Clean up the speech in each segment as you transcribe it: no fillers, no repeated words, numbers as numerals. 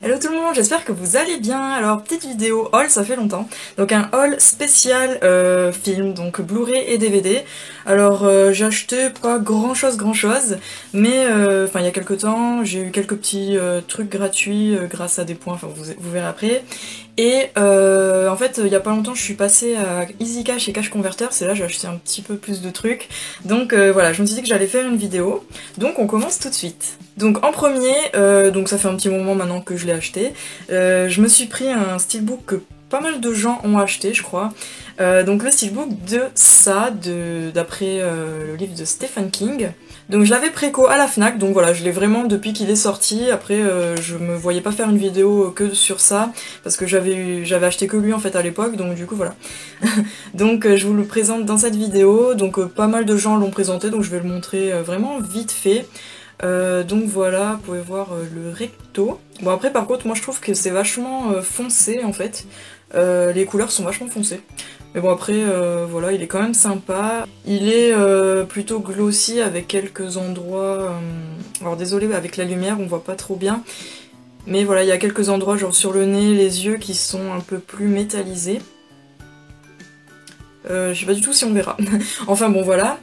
Hello tout le monde, j'espère que vous allez bien. Alors petite vidéo haul, ça fait longtemps. Donc un haul spécial film, donc Blu-ray et DVD. Alors j'ai acheté pas grand chose, mais il y a quelques temps j'ai eu quelques petits trucs gratuits grâce à des points, enfin vous verrez après. Et en fait il y a pas longtemps je suis passée à Easy Cash et Cash Converter, c'est là j'ai acheté un petit peu plus de trucs. Donc voilà, je me suis dit que j'allais faire une vidéo. Donc on commence tout de suite. Donc en premier, donc ça fait un petit moment maintenant que je l'ai acheté, je me suis pris un steelbook que pas mal de gens ont acheté je crois. Donc le steelbook de ça, d'après le livre de Stephen King. Donc je l'avais préco à la Fnac, donc voilà, je l'ai vraiment depuis qu'il est sorti. Après je me voyais pas faire une vidéo que sur ça, parce que j'avais acheté que lui en fait à l'époque, donc du coup voilà. Donc je vous le présente dans cette vidéo, donc pas mal de gens l'ont présenté, donc je vais le montrer vraiment vite fait. Donc voilà, vous pouvez voir le recto. Bon après par contre moi je trouve que c'est vachement foncé en fait. Les couleurs sont vachement foncées. Mais bon après voilà, il est quand même sympa. Il est plutôt glossy avec quelques endroits... Alors désolé, avec la lumière on voit pas trop bien. Mais voilà, il y a quelques endroits genre sur le nez, les yeux qui sont un peu plus métallisés. Je sais pas du tout si on verra. Enfin bon voilà.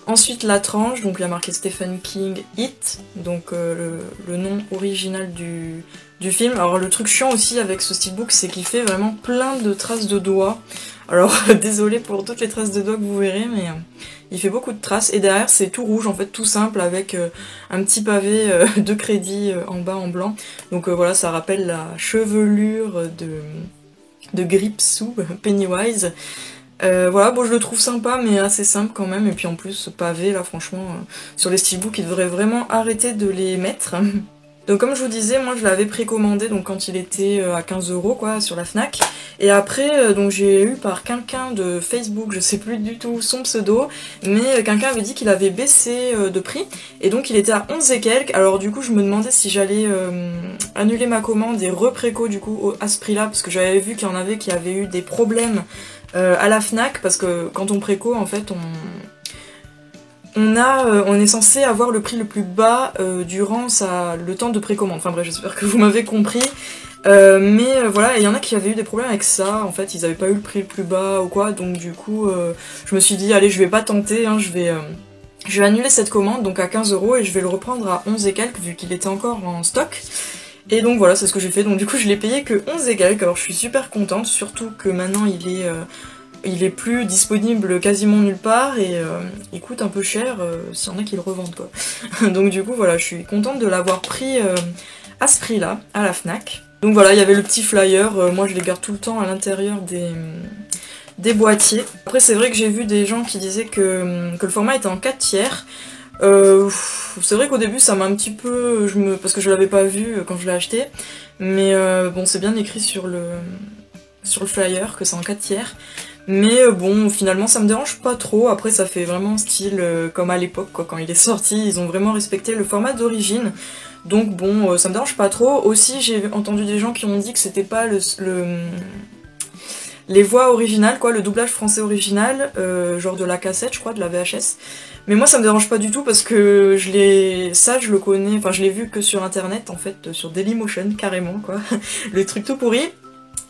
Ensuite la tranche, donc il y a marqué Stephen King It, donc le nom original du film. Alors le truc chiant aussi avec ce steelbook, c'est qu'il fait vraiment plein de traces de doigts. Alors désolé pour toutes les traces de doigts que vous verrez, mais il fait beaucoup de traces. Et derrière c'est tout rouge, en fait tout simple, avec un petit pavé de crédit en bas en blanc. Donc voilà, ça rappelle la chevelure de Gripsou, Pennywise. Voilà, bon je le trouve sympa mais assez simple quand même, et puis en plus ce pavé là franchement sur les steelbooks ils devraient vraiment arrêter de les mettre. Donc comme je vous disais, moi je l'avais précommandé donc quand il était à 15 € quoi sur la Fnac, et après donc j'ai eu par quelqu'un de Facebook, je sais plus du tout son pseudo, mais quelqu'un avait dit qu'il avait baissé de prix, et donc il était à 11 et quelques. Alors du coup je me demandais si j'allais annuler ma commande et repréco du coup à ce prix là, parce que j'avais vu qu'il y en avait qui avaient eu des problèmes à la Fnac, parce que quand on préco en fait on est censé avoir le prix le plus bas durant le temps de précommande. Enfin bref, j'espère que vous m'avez compris. Mais voilà, il y en a qui avaient eu des problèmes avec ça, en fait ils avaient pas eu le prix le plus bas ou quoi, donc du coup je me suis dit allez je vais pas tenter, hein, je vais annuler cette commande donc à 15 € et je vais le reprendre à 11 et quelques vu qu'il était encore en stock. Et donc voilà, c'est ce que j'ai fait, donc du coup je l'ai payé que 11 et quelques, alors je suis super contente, surtout que maintenant il est plus disponible quasiment nulle part, et il coûte un peu cher s'il y en a qui le revendent quoi. Donc du coup voilà, je suis contente de l'avoir pris à ce prix là, à la Fnac. Donc voilà, il y avait le petit flyer, moi je les garde tout le temps à l'intérieur des boîtiers. Après c'est vrai que j'ai vu des gens qui disaient que le format était en 4 tiers. C'est vrai qu'au début ça m'a un petit peu... parce que je l'avais pas vu quand je l'ai acheté. Mais bon, c'est bien écrit sur le flyer que c'est en 4 tiers. Mais bon, finalement ça me dérange pas trop. Après ça fait vraiment style comme à l'époque quoi, quand il est sorti. Ils ont vraiment respecté le format d'origine. Donc bon, ça me dérange pas trop. Aussi j'ai entendu des gens qui ont dit que c'était pas les voix originales, quoi, le doublage français original, genre de la cassette, je crois, de la VHS. Mais moi ça me dérange pas du tout parce que je le connais, enfin je l'ai vu que sur internet en fait, sur Dailymotion carrément quoi, le truc tout pourri.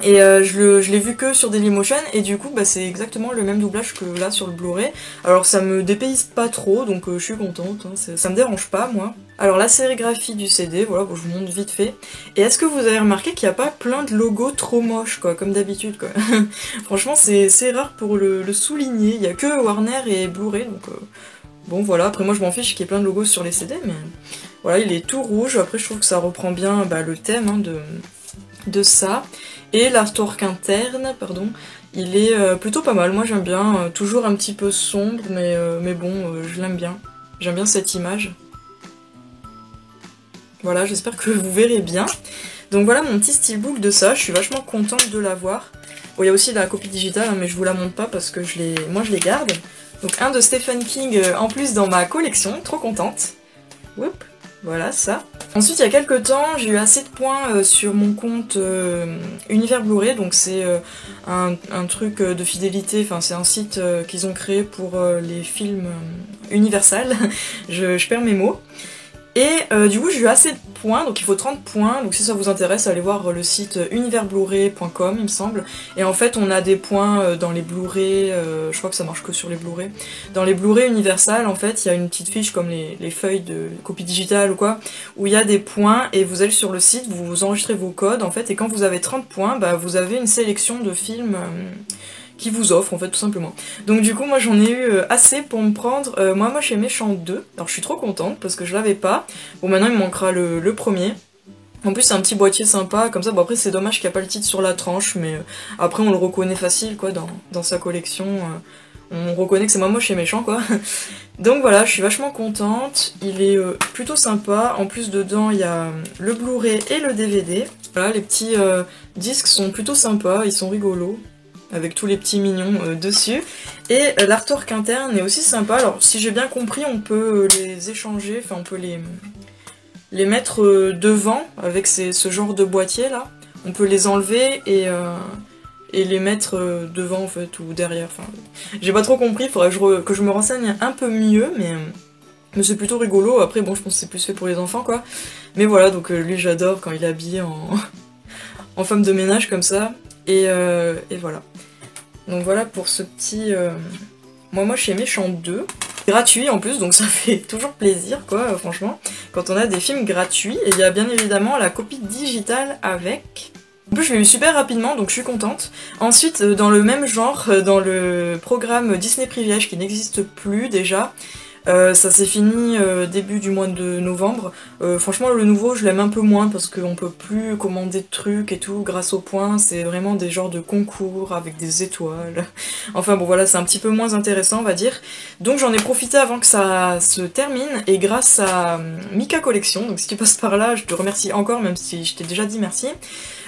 Et je l'ai vu que sur Dailymotion, et du coup bah, c'est exactement le même doublage que là sur le Blu-ray. Alors ça me dépayse pas trop, donc je suis contente, hein, ça me dérange pas moi. Alors la sérigraphie du CD, voilà, bon, je vous montre vite fait. Et est-ce que vous avez remarqué qu'il n'y a pas plein de logos trop moches quoi, comme d'habitude quoi. Franchement c'est rare pour le souligner, il y a que Warner et Blu-ray, donc bon voilà, après moi je m'en fiche qu'il y ait plein de logos sur les CD, mais voilà, il est tout rouge. Après je trouve que ça reprend bien bah, le thème hein, de ça. Et l'artwork interne, pardon, il est plutôt pas mal, moi j'aime bien, toujours un petit peu sombre, mais bon, je l'aime bien. J'aime bien cette image. Voilà, j'espère que vous verrez bien. Donc voilà mon petit steelbook de ça, je suis vachement contente de l'avoir. Bon, il y a aussi la copie digitale, hein, mais je vous la montre pas parce que moi je les garde. Donc un de Stephen King en plus dans ma collection, trop contente. Oups. Voilà ça. Ensuite, il y a quelques temps, j'ai eu assez de points sur mon compte Univers Blu-ray, donc c'est un truc de fidélité, enfin c'est un site qu'ils ont créé pour les films Universal, je perds mes mots. Et du coup j'ai eu assez de points, donc il faut 30 points, donc si ça vous intéresse allez voir le site universblu-ray.com il me semble. Et en fait on a des points dans les Blu-ray, je crois que ça marche que sur les Blu-ray. Dans les Blu-ray Universal en fait il y a une petite fiche comme les feuilles de copie digitale ou quoi, où il y a des points et vous allez sur le site, vous enregistrez vos codes en fait, et quand vous avez 30 points, bah vous avez une sélection de films qui vous offre en fait tout simplement. Donc du coup moi j'en ai eu assez pour me prendre moi chez Méchant 2, alors je suis trop contente parce que je l'avais pas, bon maintenant il me manquera le premier. En plus c'est un petit boîtier sympa comme ça, bon après c'est dommage qu'il n'y a pas le titre sur la tranche, mais après on le reconnaît facile quoi dans sa collection, on reconnaît que c'est moi chez Méchant quoi. Donc voilà, je suis vachement contente, il est plutôt sympa, en plus dedans il y a le Blu-ray et le DVD. Voilà, les petits disques sont plutôt sympas, ils sont rigolos, avec tous les petits mignons dessus. Et l'artwork interne est aussi sympa, alors si j'ai bien compris on peut les échanger, enfin on peut les mettre devant avec ce genre de boîtier là. On peut les enlever et les mettre devant en fait, ou derrière, enfin j'ai pas trop compris, faudrait que je me renseigne un peu mieux, mais c'est plutôt rigolo. Après bon je pense que c'est plus fait pour les enfants quoi. Mais voilà, donc lui j'adore quand il est habillé en femme de ménage comme ça. Et voilà. Donc voilà pour ce petit moi chez Méchant 2. Gratuit en plus, donc ça fait toujours plaisir quoi, franchement, quand on a des films gratuits. Et il y a bien évidemment la copie digitale avec. En plus je l'ai eu super rapidement, donc je suis contente. Ensuite, dans le même genre, dans le programme Disney Privilège qui n'existe plus déjà, ça s'est fini début du mois de novembre. Franchement le nouveau je l'aime un peu moins parce qu'on peut plus commander de trucs et tout grâce aux points, c'est vraiment des genres de concours avec des étoiles. Enfin bon voilà, c'est un petit peu moins intéressant on va dire. Donc j'en ai profité avant que ça se termine, et grâce à Mika Collection, donc si tu passes par là je te remercie encore même si je t'ai déjà dit merci.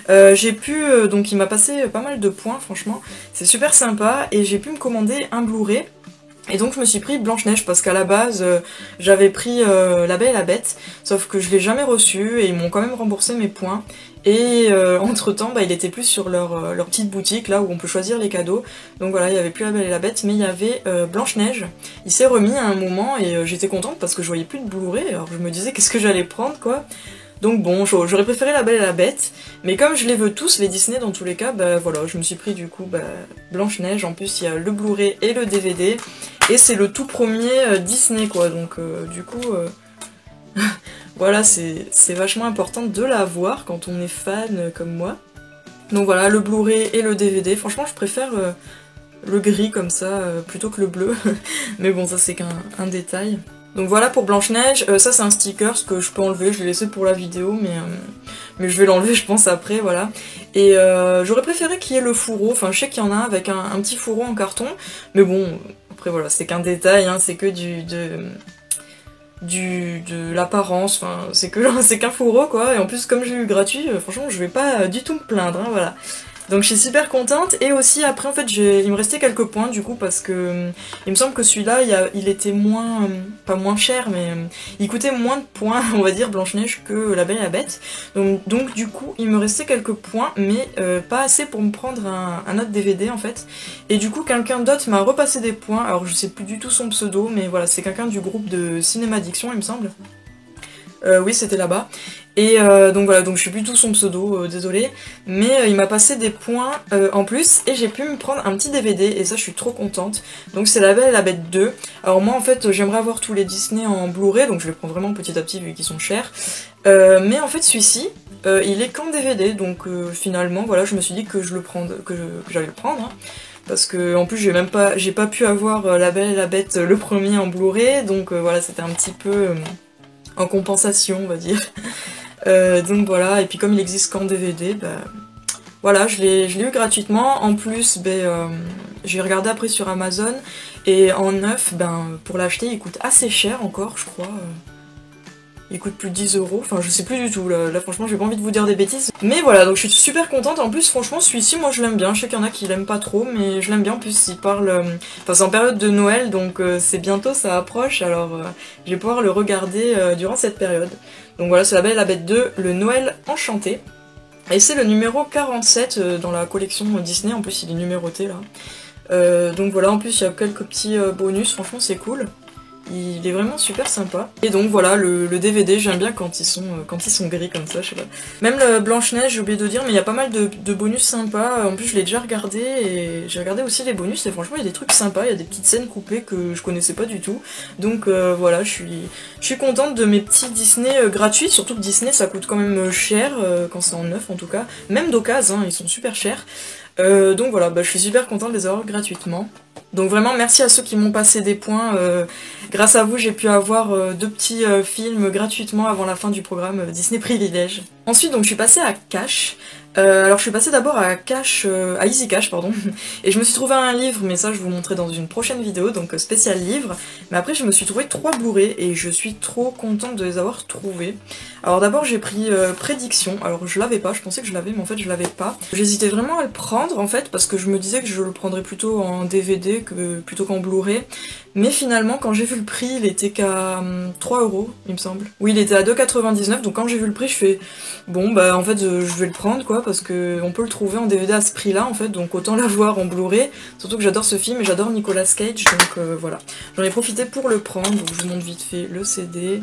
J'ai pu, donc il m'a passé pas mal de points franchement, c'est super sympa, et j'ai pu me commander un Blu-ray. Et donc je me suis pris Blanche-Neige parce qu'à la base j'avais pris La Belle et la Bête, sauf que je l'ai jamais reçu et ils m'ont quand même remboursé mes points. Et entre temps bah, il était plus sur leur petite boutique là où on peut choisir les cadeaux. Donc voilà, il n'y avait plus La Belle et la Bête mais il y avait Blanche-Neige. Il s'est remis à un moment et j'étais contente parce que je voyais plus de Blu-ray, alors je me disais qu'est-ce que j'allais prendre quoi. Donc bon, j'aurais préféré La Belle et la Bête, mais comme je les veux tous, les Disney dans tous les cas, bah voilà, je me suis pris du coup bah, Blanche-Neige. En plus il y a le Blu-ray et le DVD, et c'est le tout premier Disney quoi, donc du coup voilà, c'est vachement important de l'avoir quand on est fan comme moi. Donc voilà, le Blu-ray et le DVD, franchement je préfère le gris comme ça plutôt que le bleu, mais bon ça c'est qu'un détail. Donc voilà pour Blanche-Neige, ça c'est un sticker, ce que je peux enlever, je l'ai laissé pour la vidéo, mais je vais l'enlever je pense après, voilà. Et j'aurais préféré qu'il y ait le fourreau, enfin je sais qu'il y en a avec un petit fourreau en carton, mais bon, après voilà, c'est qu'un détail, hein, c'est que de l'apparence, enfin c'est qu'un fourreau quoi, et en plus comme j'ai eu gratuit, franchement je vais pas du tout me plaindre, hein, voilà. Donc je suis super contente, et aussi après en fait il me restait quelques points du coup parce que il me semble que celui-là il était moins, pas moins cher mais il coûtait moins de points on va dire Blanche-Neige que La Belle et la Bête. Donc du coup il me restait quelques points mais pas assez pour me prendre un autre DVD en fait. Et du coup quelqu'un d'autre m'a repassé des points, alors je sais plus du tout son pseudo mais voilà c'est quelqu'un du groupe de Cinéma Addiction il me semble. Oui c'était là-bas. Et donc voilà, donc je sais plus tout son pseudo, désolé, mais il m'a passé des points en plus, et j'ai pu me prendre un petit DVD, et ça je suis trop contente. Donc c'est La Belle et la Bête 2. Alors moi en fait j'aimerais avoir tous les Disney en Blu-ray, donc je les prends vraiment petit à petit vu qu'ils sont chers. Mais en fait celui-ci, il est qu'en DVD, donc finalement voilà, je me suis dit que j'allais le prendre. Hein. Parce que en plus j'ai pas pu avoir La Belle et la Bête le premier en Blu-ray, donc voilà, c'était un petit peu en compensation on va dire. Donc voilà, et puis comme il existe qu'en DVD, bah, voilà, je l'ai eu gratuitement. En plus, j'ai regardé après sur Amazon, et en neuf, pour l'acheter, il coûte assez cher encore, je crois. Il coûte plus de 10 €, enfin je sais plus du tout, là franchement j'ai pas envie de vous dire des bêtises. Mais voilà, donc je suis super contente, en plus franchement celui-ci moi je l'aime bien, je sais qu'il y en a qui l'aiment pas trop, mais je l'aime bien, en plus il parle... Enfin c'est en période de Noël, donc c'est bientôt, ça approche, alors je vais pouvoir le regarder durant cette période. Donc voilà, c'est La Belle et la Bête 2, le Noël enchanté. Et c'est le numéro 47 dans la collection Disney, en plus il est numéroté là. Donc voilà, en plus il y a quelques petits bonus, franchement c'est cool. il est vraiment super sympa. Et donc voilà, le DVD, j'aime bien quand ils sont gris comme ça, je sais pas. Même le Blanche-Neige, j'ai oublié de dire, mais il y a pas mal de bonus sympas. En plus, je l'ai déjà regardé, et j'ai regardé aussi les bonus, et franchement, il y a des trucs sympas, il y a des petites scènes coupées que je connaissais pas du tout. Donc voilà, je suis contente de mes petits Disney gratuits, surtout que Disney, ça coûte quand même cher, quand c'est en neuf en tout cas. Même d'occasion, hein, ils sont super chers. Donc voilà, je suis super contente de les avoir gratuitement. Donc vraiment merci à ceux qui m'ont passé des points. Grâce à vous, j'ai pu avoir 2 petits films gratuitement avant la fin du programme Disney Privilège. Ensuite, donc je suis passée à Cash. Alors je suis passée d'abord à Easy Cash, pardon, et je me suis trouvé un livre, mais ça je vous montrerai dans une prochaine vidéo, donc spécial livre. Mais après je me suis trouvé 3 Blu-ray et je suis trop contente de les avoir trouvés. Alors d'abord j'ai pris Prédiction, alors je l'avais pas, je pensais que je l'avais, mais en fait je l'avais pas. J'hésitais vraiment à le prendre en fait, parce que je me disais que je le prendrais plutôt en DVD plutôt qu'en Blu-ray. Mais finalement quand j'ai vu le prix, il était qu'à 3 €, il me semble. Oui, il était à 2,99 €, donc quand j'ai vu le prix je fais bon en fait je vais le prendre quoi, parce que on peut le trouver en DVD à ce prix là en fait, donc autant l'avoir en Blu-ray, surtout que j'adore ce film et j'adore Nicolas Cage, donc voilà. J'en ai profité pour le prendre, donc je vous montre vite fait le CD.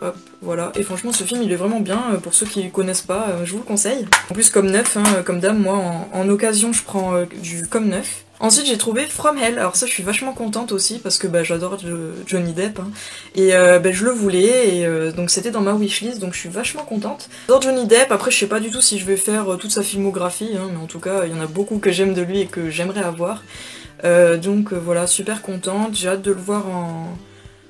Hop, voilà, et franchement ce film il est vraiment bien, pour ceux qui connaissent pas, je vous le conseille. En plus comme neuf, hein, comme d'hab, moi en occasion je prends du comme neuf. Ensuite j'ai trouvé From Hell, alors ça je suis vachement contente aussi parce que j'adore Johnny Depp, hein. Et je le voulais, et donc c'était dans ma wishlist, donc je suis vachement contente. J'adore Johnny Depp, après je sais pas du tout si je vais faire toute sa filmographie, hein, mais en tout cas il y en a beaucoup que j'aime de lui et que j'aimerais avoir. Donc voilà, super contente, j'ai hâte de le voir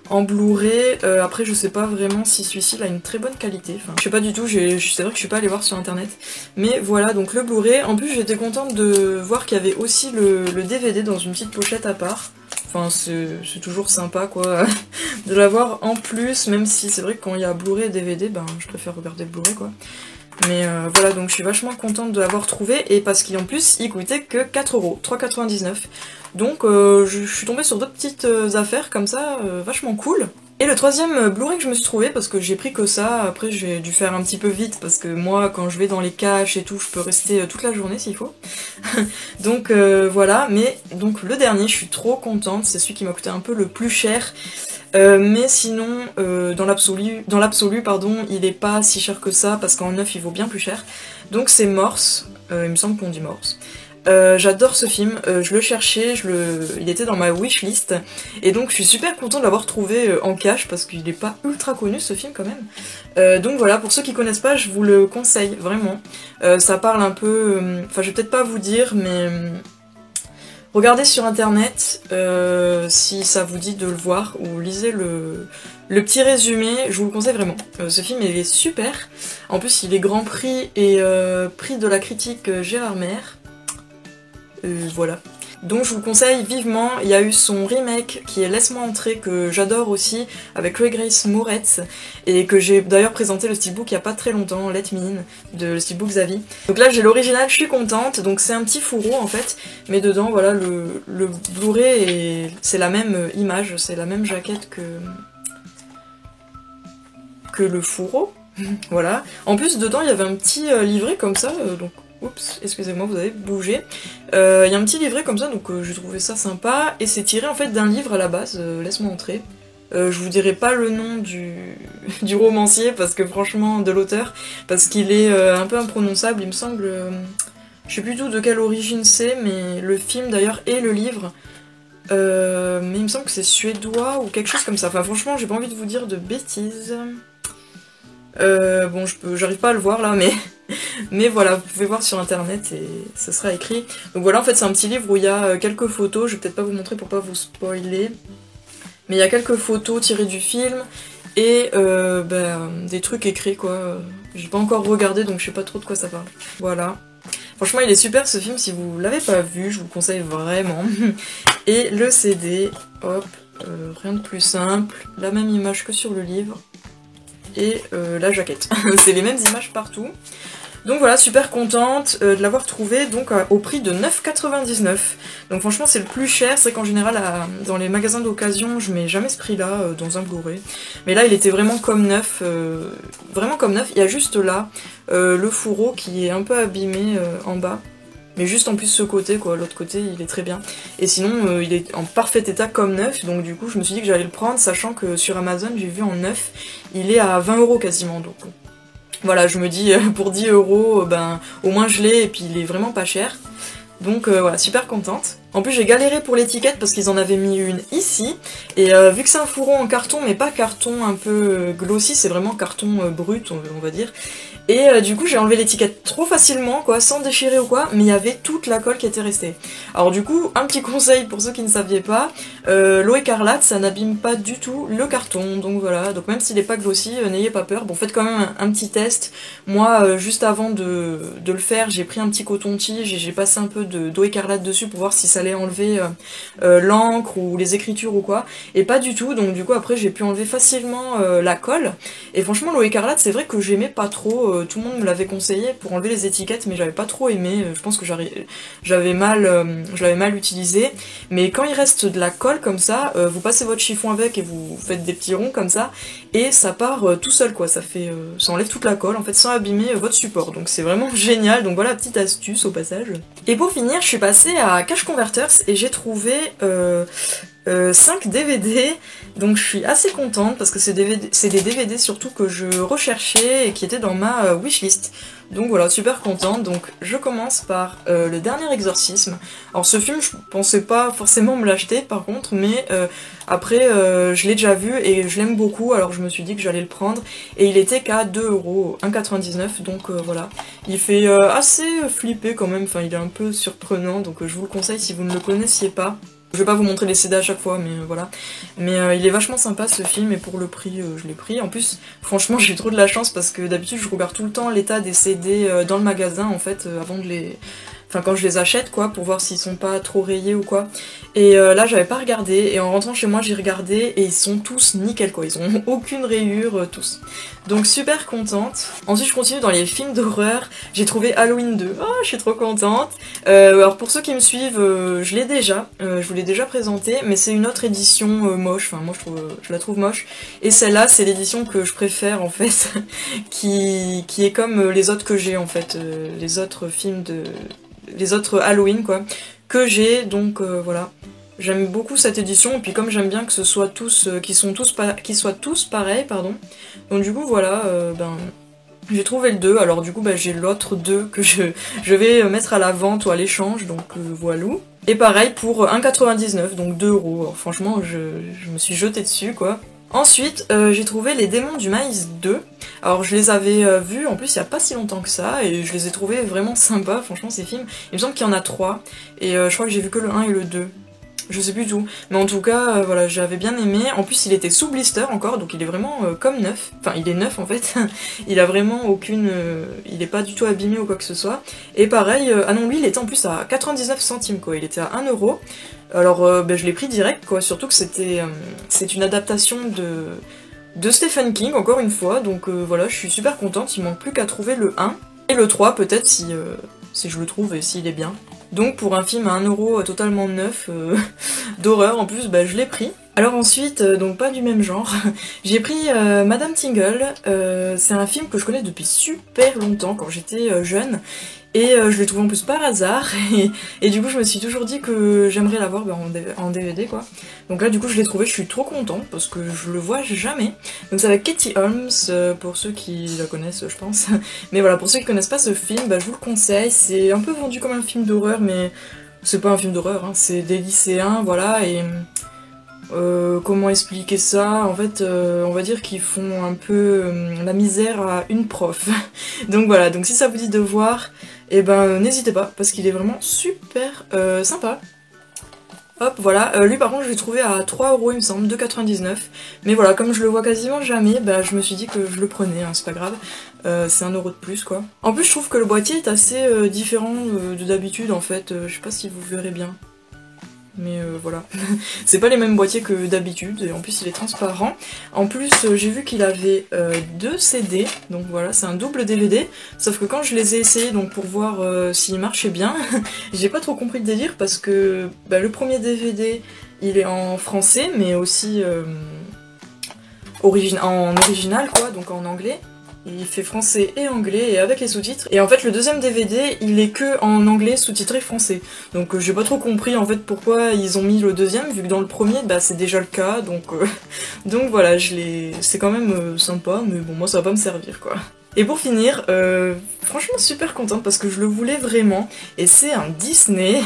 en Blu-ray. Après je sais pas vraiment si celui-ci a une très bonne qualité, enfin je sais pas du tout, c'est vrai que je suis pas allée voir sur internet, mais voilà, donc le Blu-ray. En plus j'étais contente de voir qu'il y avait aussi le DVD dans une petite pochette à part. Enfin c'est toujours sympa quoi de l'avoir en plus, même si c'est vrai que quand il y a Blu-ray et DVD, je préfère regarder le Blu-ray quoi. Mais voilà, donc je suis vachement contente de l'avoir trouvé, et parce qu'en plus il coûtait que 4 €, 3,99 €. Donc je suis tombée sur d'autres petites affaires comme ça, vachement cool. Et le troisième Blu-ray que je me suis trouvé, parce que j'ai pris que ça, après j'ai dû faire un petit peu vite, parce que moi quand je vais dans les caches et tout, je peux rester toute la journée s'il faut. Donc voilà, mais donc le dernier, je suis trop contente, c'est celui qui m'a coûté un peu le plus cher. Mais sinon, dans l'absolu, pardon, il est pas si cher que ça, parce qu'en neuf il vaut bien plus cher. Donc c'est Morse, il me semble qu'on dit Morse. J'adore ce film, je le cherchais, il était dans ma wishlist, et donc je suis super contente de l'avoir trouvé en cash, parce qu'il est pas ultra connu ce film quand même. Donc voilà, pour ceux qui connaissent pas, je vous le conseille, vraiment. Ça parle un peu... Enfin je vais peut-être pas vous dire, mais... regardez sur internet si ça vous dit de le voir, ou lisez le petit résumé, je vous le conseille vraiment. Ce film il est super, en plus il est Grand Prix et prix de la critique Gérard Maire. Voilà. Donc je vous le conseille vivement. Il y a eu son remake qui est Laisse-moi entrer, que j'adore aussi, avec Chloé Grace Moretz, et que j'ai d'ailleurs présenté le steelbook il y a pas très longtemps, Let Me In, de le steelbook Xavi. Donc là j'ai l'original, je suis contente, donc c'est un petit fourreau en fait, mais dedans voilà le Blu-ray, et c'est la même image, c'est la même jaquette que le fourreau. Voilà. En plus dedans il y avait un petit livret comme ça, donc... Oups, excusez-moi, vous avez bougé. Il y a un petit livret comme ça, donc j'ai trouvé ça sympa, et c'est tiré en fait d'un livre à la base, Laisse-moi entrer. Je vous dirai pas le nom du romancier, parce que franchement, de l'auteur, parce qu'il est un peu imprononçable, il me semble... je sais plus du tout de quelle origine c'est, mais le film d'ailleurs et le livre... mais il me semble que c'est suédois ou quelque chose comme ça. Enfin franchement, j'ai pas envie de vous dire de bêtises... bon, j'arrive pas à le voir là, mais voilà, vous pouvez voir sur internet et ça sera écrit. Donc voilà, en fait c'est un petit livre où il y a quelques photos, je vais peut-être pas vous montrer pour pas vous spoiler, mais il y a quelques photos tirées du film et des trucs écrits quoi. J'ai pas encore regardé donc je sais pas trop de quoi ça parle. Voilà. Franchement il est super ce film, si vous l'avez pas vu, je vous le conseille vraiment. Et le CD, hop, rien de plus simple, la même image que sur le livre. Et la jaquette. C'est les mêmes images partout. Donc voilà, super contente de l'avoir trouvé donc au prix de 9,99 €. Donc franchement c'est le plus cher, c'est qu'en général dans les magasins d'occasion je mets jamais ce prix là dans un Blu-ray. Mais là il était vraiment comme neuf, il y a juste là le fourreau qui est un peu abîmé en bas. Mais juste en plus ce côté quoi, l'autre côté il est très bien. Et sinon il est en parfait état comme neuf, donc du coup je me suis dit que j'allais le prendre, sachant que sur Amazon j'ai vu en neuf, il est à 20 € quasiment, donc voilà, je me dis pour 10 €, ben au moins je l'ai et puis il est vraiment pas cher. Donc voilà, super contente. En plus j'ai galéré pour l'étiquette parce qu'ils en avaient mis une ici, et vu que c'est un fourreau en carton, mais pas carton un peu glossy, c'est vraiment carton brut on va dire, et du coup j'ai enlevé l'étiquette trop facilement quoi, sans déchirer ou quoi, mais il y avait toute la colle qui était restée. Alors du coup, un petit conseil pour ceux qui ne savaient pas, l'eau écarlate ça n'abîme pas du tout le carton, donc voilà, donc même s'il n'est pas glossy, n'ayez pas peur. Bon, faites quand même un petit test. Moi juste avant de le faire, j'ai pris un petit coton-tige et j'ai passé un peu d'eau écarlate dessus pour voir si ça allait enlever l'encre ou les écritures ou quoi, et pas du tout, donc du coup après j'ai pu enlever facilement la colle, et franchement l'eau écarlate c'est vrai que j'aimais pas trop, tout le monde me l'avait conseillé pour enlever les étiquettes mais j'avais pas trop aimé, je pense que je l'avais mal utilisé, mais quand il reste de la colle comme ça, vous passez votre chiffon avec et vous faites des petits ronds comme ça, et ça part tout seul quoi, ça enlève toute la colle en fait sans abîmer votre support, donc c'est vraiment génial, donc voilà, petite astuce au passage. Et pour finir, je suis passée à Cash Converters et j'ai trouvé 5 DVD, donc je suis assez contente parce que c'est des DVD surtout que je recherchais et qui étaient dans ma wishlist. Donc voilà, super contente. Donc je commence par le dernier exorcisme. Alors ce film, je pensais pas forcément me l'acheter par contre, mais après je l'ai déjà vu et je l'aime beaucoup, alors je me suis dit que j'allais le prendre, et il était qu'à 2 €, 1,99 €, donc voilà. Il fait assez flipper quand même, enfin il est un peu surprenant, donc je vous le conseille si vous ne le connaissiez pas. Je vais pas vous montrer les CD à chaque fois, mais voilà. Mais il est vachement sympa ce film, et pour le prix, je l'ai pris. En plus, franchement, j'ai trop de la chance parce que d'habitude, je regarde tout le temps l'état des CD dans le magasin, en fait, avant de les... Enfin, quand je les achète, quoi, pour voir s'ils sont pas trop rayés ou quoi. Et là, j'avais pas regardé, et en rentrant chez moi, j'ai regardé, et ils sont tous nickel, quoi. Ils ont aucune rayure, tous. Donc, super contente. Ensuite, je continue dans les films d'horreur. J'ai trouvé Halloween 2. Oh, je suis trop contente. Alors, pour ceux qui me suivent, je l'ai déjà. Je vous l'ai déjà présenté, mais c'est une autre édition moche. Enfin, moi, je la trouve moche. Et celle-là, c'est l'édition que je préfère, en fait, qui est comme les autres que j'ai, en fait. Les autres films les autres Halloween quoi, que j'ai, donc voilà. J'aime beaucoup cette édition, et puis comme j'aime bien que ce soit tous, qu'ils soient tous pareils, pardon. Donc du coup voilà, j'ai trouvé le 2, alors du coup j'ai l'autre 2 que je vais mettre à la vente ou à l'échange, donc voilà. Et pareil pour 1,99 €, donc 2 €. Alors, franchement je me suis jetée dessus quoi. Ensuite, j'ai trouvé Les Démons du Maïs 2. Alors je les avais vus en plus il y a pas si longtemps que ça, et je les ai trouvés vraiment sympas, franchement ces films. Il me semble qu'il y en a 3, et je crois que j'ai vu que le 1 et le 2. Je sais plus tout, mais en tout cas, voilà, j'avais bien aimé. En plus il était sous blister encore, donc il est vraiment comme neuf. Enfin il est neuf en fait, il a vraiment aucune... il est pas du tout abîmé ou quoi que ce soit. Et pareil, ah non lui il était en plus à 99 centimes quoi, il était à 1 €. Alors je l'ai pris direct quoi, surtout que c'est une adaptation de Stephen King encore une fois, donc voilà, je suis super contente, il manque plus qu'à trouver le 1 et le 3 peut-être si je le trouve et s'il est bien. Donc pour un film à 1 € totalement neuf, d'horreur en plus, je l'ai pris. Alors ensuite, donc pas du même genre, j'ai pris Madame Tingle, c'est un film que je connais depuis super longtemps, quand j'étais jeune, et je l'ai trouvé en plus par hasard, et du coup je me suis toujours dit que j'aimerais l'avoir en DVD quoi. Donc là du coup je l'ai trouvé, je suis trop contente, parce que je le vois jamais. Donc c'est avec Katie Holmes, pour ceux qui la connaissent je pense. Mais voilà, pour ceux qui connaissent pas ce film, je vous le conseille, c'est un peu vendu comme un film d'horreur, mais c'est pas un film d'horreur, hein. C'est des lycéens, voilà, et... comment expliquer ça? En fait, on va dire qu'ils font un peu la misère à une prof. Donc voilà, donc si ça vous dit de voir, et n'hésitez pas, parce qu'il est vraiment super sympa. Hop, voilà, lui par contre je l'ai trouvé à 3 € il me semble, 2,99 €. Mais voilà, comme je le vois quasiment jamais, je me suis dit que je le prenais, hein, c'est pas grave. C'est 1 € de plus quoi. En plus je trouve que le boîtier est assez différent de d'habitude en fait, je sais pas si vous verrez bien. Mais voilà, c'est pas les mêmes boîtiers que d'habitude, et en plus il est transparent. En plus j'ai vu qu'il avait 2 CD, donc voilà, c'est un double DVD, sauf que quand je les ai essayés donc pour voir s'ils marchaient bien, j'ai pas trop compris le délire, parce que le premier DVD il est en français, mais aussi en original quoi, donc en anglais. Il fait français et anglais et avec les sous-titres. Et en fait le deuxième DVD il est que en anglais sous-titré français. Donc j'ai pas trop compris en fait pourquoi ils ont mis le deuxième vu que dans le premier bah c'est déjà le cas donc voilà c'est quand même sympa mais bon moi ça va pas me servir quoi. Et pour finir, franchement super contente parce que je le voulais vraiment, et c'est un Disney,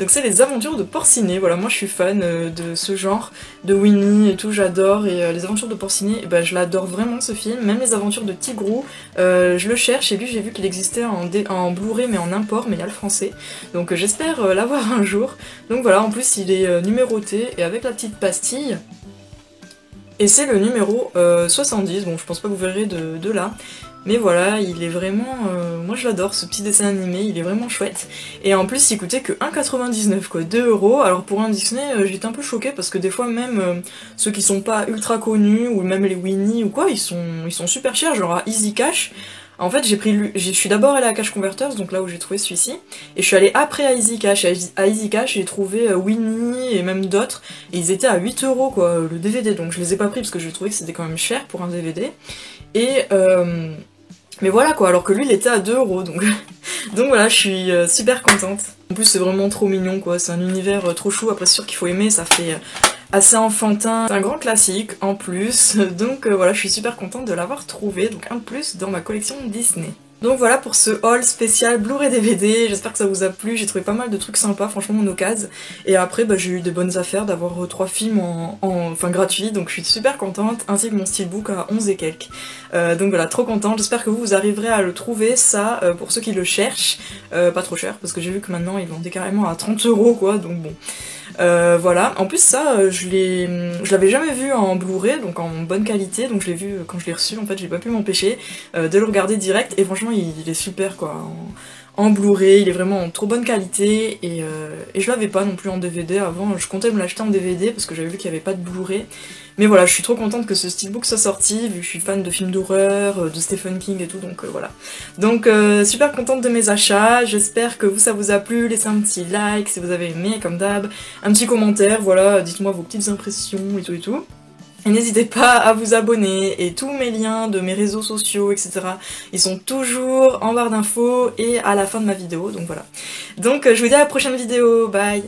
donc c'est les aventures de Porcinet, voilà moi je suis fan de ce genre, de Winnie et tout, j'adore, et les aventures de Porcinet, bah, je l'adore vraiment ce film, même les aventures de Tigrou, je le cherche, et lui j'ai vu qu'il existait en Blu-ray mais en import, mais il y a le français, donc j'espère l'avoir un jour, donc voilà, en plus il est numéroté, et avec la petite pastille, et c'est le numéro 70, bon je pense pas que vous verrez de là, mais voilà, il est vraiment... moi je l'adore, ce petit dessin animé, il est vraiment chouette. Et en plus il coûtait que 1,99 quoi, 2€. Alors pour un Disney, j'étais un peu choquée parce que des fois même ceux qui sont pas ultra connus, ou même les Winnie ou quoi, ils sont super chers, genre à Easy Cash. En fait je suis d'abord allée à Cash Converters, donc là où j'ai trouvé celui-ci, et je suis allée après à Easy Cash. À Easy Cash j'ai trouvé Winnie et même d'autres, et ils étaient à 8€ quoi, le DVD, donc je les ai pas pris parce que je trouvais que c'était quand même cher pour un DVD. Et... mais voilà quoi, alors que lui il était à 2€, donc voilà, je suis super contente. En plus c'est vraiment trop mignon quoi, c'est un univers trop chou, après c'est sûr qu'il faut aimer, ça fait assez enfantin, c'est un grand classique en plus, donc voilà, je suis super contente de l'avoir trouvé, donc un plus dans ma collection Disney. Donc voilà pour ce haul spécial Blu-ray DVD, j'espère que ça vous a plu, j'ai trouvé pas mal de trucs sympas, franchement en occasion. Et après bah, j'ai eu des bonnes affaires d'avoir 3 films enfin gratuits, donc je suis super contente, ainsi que mon steelbook à 11 et quelques. Donc voilà, trop contente, j'espère que vous arriverez à le trouver, ça, pour ceux qui le cherchent, pas trop cher, parce que j'ai vu que maintenant ils vendaient carrément à 30€ quoi, donc bon. Voilà, en plus ça, je l'avais jamais vu en Blu-ray, donc en bonne qualité, donc je l'ai vu quand je l'ai reçu, en fait j'ai pas pu m'empêcher de le regarder direct, et franchement il est super quoi, en Blu-ray, il est vraiment en trop bonne qualité, et je l'avais pas non plus en DVD avant, je comptais me l'acheter en DVD parce que j'avais vu qu'il y avait pas de Blu-ray, mais voilà, je suis trop contente que ce steelbook soit sorti, vu que je suis fan de films d'horreur, de Stephen King et tout, donc voilà. Donc super contente de mes achats, j'espère que ça vous a plu, laissez un petit like si vous avez aimé comme d'hab, un petit commentaire, voilà, dites-moi vos petites impressions et tout et tout. Et n'hésitez pas à vous abonner, et tous mes liens de mes réseaux sociaux, etc. ils sont toujours en barre d'infos et à la fin de ma vidéo, donc voilà. Donc je vous dis à la prochaine vidéo, bye!